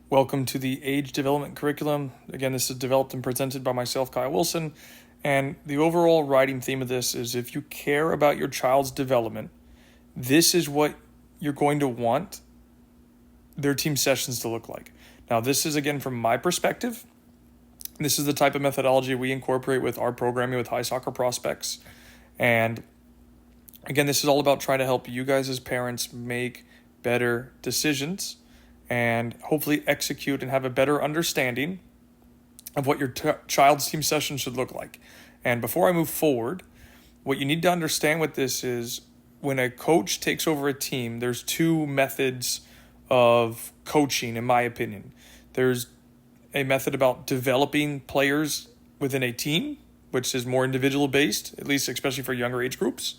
Welcome to the Age Development Curriculum. Again, this is developed and presented by myself, Kyle Wilson. And the overall writing theme of this is if you care about your child's development, this is what you're going to want their team sessions to look like. Now, this is, again, from my perspective. This is the type of methodology we incorporate with our programming with high soccer prospects. And again, this is all about trying to help you guys as parents make better decisions and hopefully execute and have a better understanding of what your child's team session should look like. And before I move forward, what you need to understand with this is when a coach takes over a team, there's two methods of coaching, in my opinion. There's a method about developing players within a team, which is more individual based, at least especially for younger age groups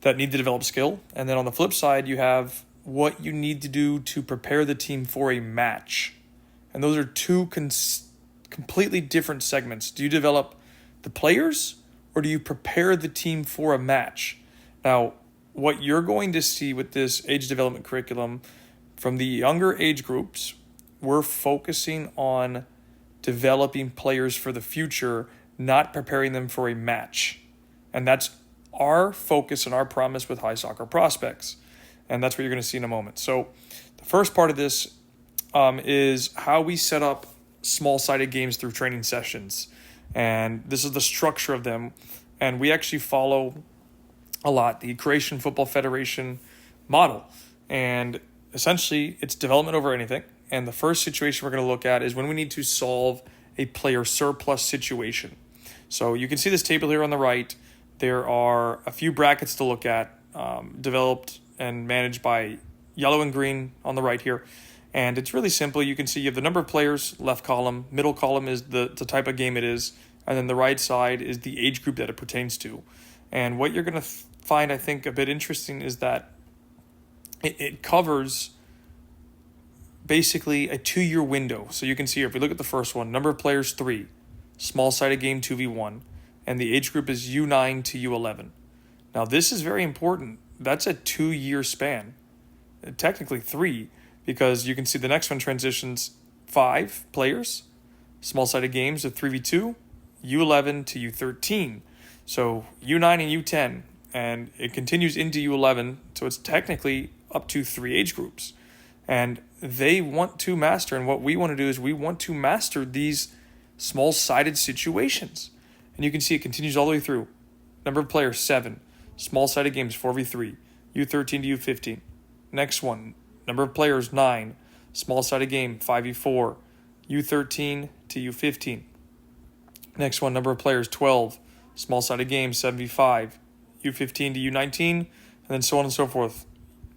that need to develop skill. And then on the flip side, you have what you need to do to prepare the team for a match. And those are two completely different segments. Do you develop the players or do you prepare the team for a match? Now, what you're going to see with this age development curriculum from the younger age groups, we're focusing on developing players for the future, not preparing them for a match. And that's our focus and our promise with high soccer prospects. And that's what you're going to see in a moment. So the first part of this is how we set up small-sided games through training sessions. And this is the structure of them. And we actually follow a lot the Croatian Football Federation model. And essentially, it's development over anything. And the first situation we're going to look at is when we need to solve a player surplus situation. So you can see this table here on the right. There are a few brackets to look at, developed and managed by yellow and green on the right here. And it's really simple. You can see you have the number of players, left column. Middle column is the type of game it is. And then the right side is the age group that it pertains to. And what you're going to find, I think, a bit interesting is that it covers basically a 2-year window. So you can see here, if we look at the first one, number of players 3, small-sided game 2v1, and the age group is U9 to U11. Now this is very important. That's a 2-year span, technically 3, because you can see the next one transitions 5 players, small-sided games of 3v2, U11 to U13. So U9 and U10, and it continues into U11, so it's technically up to 3 age groups. And they want to master, and what we want to do is we want to master these small-sided situations. And you can see it continues all the way through. Number of players, 7. Small-sided games, 4v3. U13 to U15. Next one, number of players, 9. Small-sided game, 5v4. U13 to U15. Next one, number of players, 12. Small-sided game, 7v5. U15 to U19, and then so on and so forth.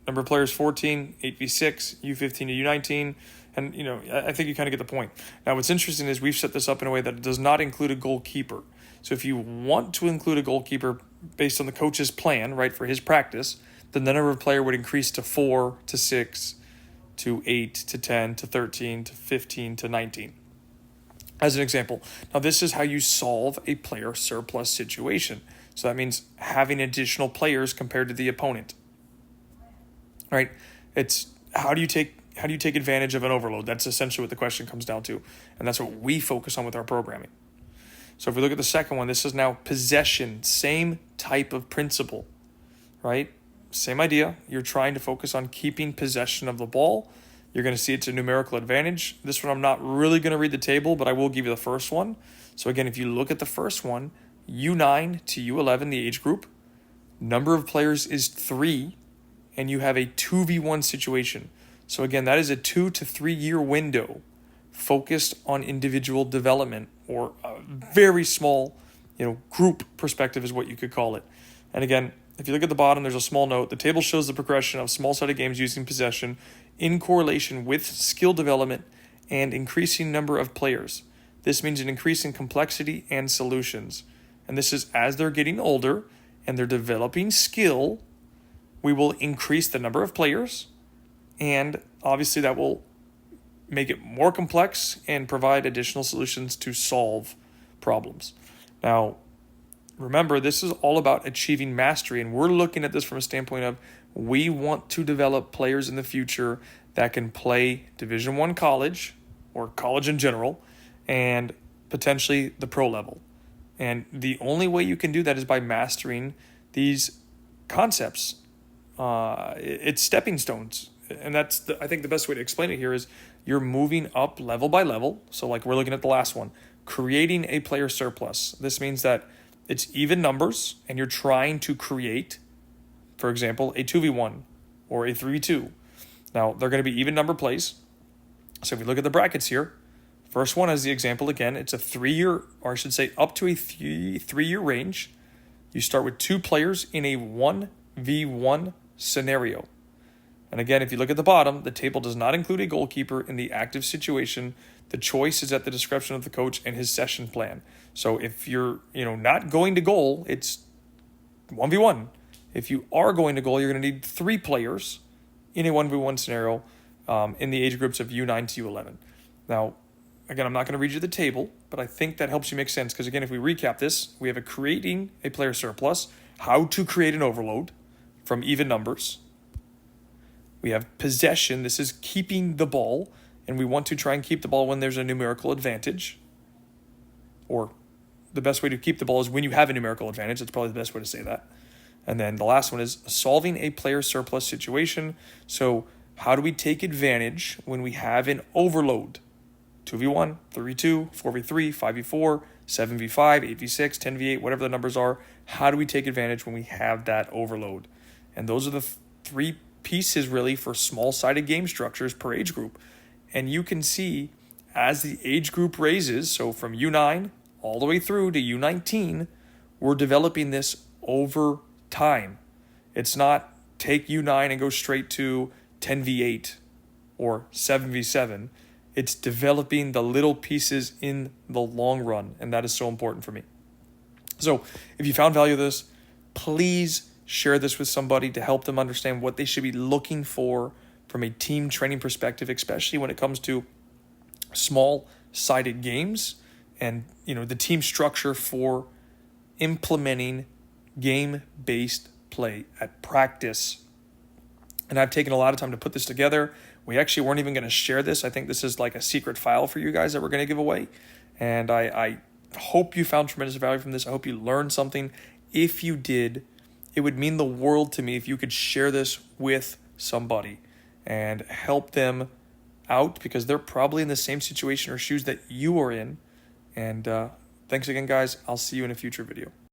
Number of players, 14, 8v6, U15 to U19, and, I think you kind of get the point. Now, what's interesting is we've set this up in a way that it does not include a goalkeeper. So if you want to include a goalkeeper based on the coach's plan, right, for his practice, then the number of player would increase to 4 to 6 to 8 to 10 to 13 to 15 to 19. As an example. Now, this is how you solve a player surplus situation. So that means having additional players compared to the opponent. Right? It's how do you take advantage of an overload? That's essentially what the question comes down to. And that's what we focus on with our programming. So if we look at the second one, this is now possession, same type of principle, right? Same idea. You're trying to focus on keeping possession of the ball. You're going to see it's a numerical advantage. This one I'm not really going to read the table, but I will give you the first one. So again, if you look at the first one, U9 to U11, the age group, number of players is 3, and you have a 2v1 situation. So again, that is a 2 to 3 year window focused on individual development, or a very small, group perspective is what you could call it. And again, if you look at the bottom, there's a small note. The table shows the progression of small-sided games using possession in correlation with skill development and increasing number of players. This means an increase in complexity and solutions. And this is as they're getting older and they're developing skill, we will increase the number of players, and obviously that will make it more complex and provide additional solutions to solve problems. Now, remember, this is all about achieving mastery, and we're looking at this from a standpoint of we want to develop players in the future that can play Division I college or college in general and potentially the pro level. And the only way you can do that is by mastering these concepts. It's stepping stones. And that's, I think the best way to explain it here is you're moving up level by level. So like we're looking at the last one, creating a player surplus. This means that it's even numbers and you're trying to create, for example, a 2v1 or a 3v2. Now, they're going to be even number plays. So if you look at the brackets here, first one as the example again, it's a 3-year, or I should say up to a 3-year range. You start with 2 players in a 1v1 scenario. And again, if you look at the bottom, the table does not include a goalkeeper in the active situation. The choice is at the discretion of the coach and his session plan. So if you're, not going to goal, it's 1v1. If you are going to goal, you're going to need 3 players in a 1v1 scenario in the age groups of U9 to U11. Now, again, I'm not going to read you the table, but I think that helps you make sense. Because again, if we recap this, we have creating a player surplus, how to create an overload from even numbers. We have possession. This is keeping the ball, and we want to try and keep the ball when there's a numerical advantage. Or the best way to keep the ball is when you have a numerical advantage. That's probably the best way to say that. And then the last one is solving a player surplus situation. So how do we take advantage when we have an overload? 2v1, 3v2, 4v3, 5v4, 7v5, 8v6, 10v8, whatever the numbers are. How do we take advantage when we have that overload? And those are the 3 pieces really for small-sided game structures per age group. And you can see as the age group raises, so from U9 all the way through to U19, we're developing this over time. It's not take U9 and go straight to 10v8 or 7v7. It's developing the little pieces in the long run, and that is so important for me. So if you found value in this, please share this with somebody to help them understand what they should be looking for from a team training perspective, especially when it comes to small-sided games and the team structure for implementing game-based play at practice. And I've taken a lot of time to put this together. We actually weren't even going to share this. I think this is like a secret file for you guys that we're going to give away. And I hope you found tremendous value from this. I hope you learned something. If you did, it would mean the world to me if you could share this with somebody and help them out because they're probably in the same situation or shoes that you are in. And thanks again, guys. I'll see you in a future video.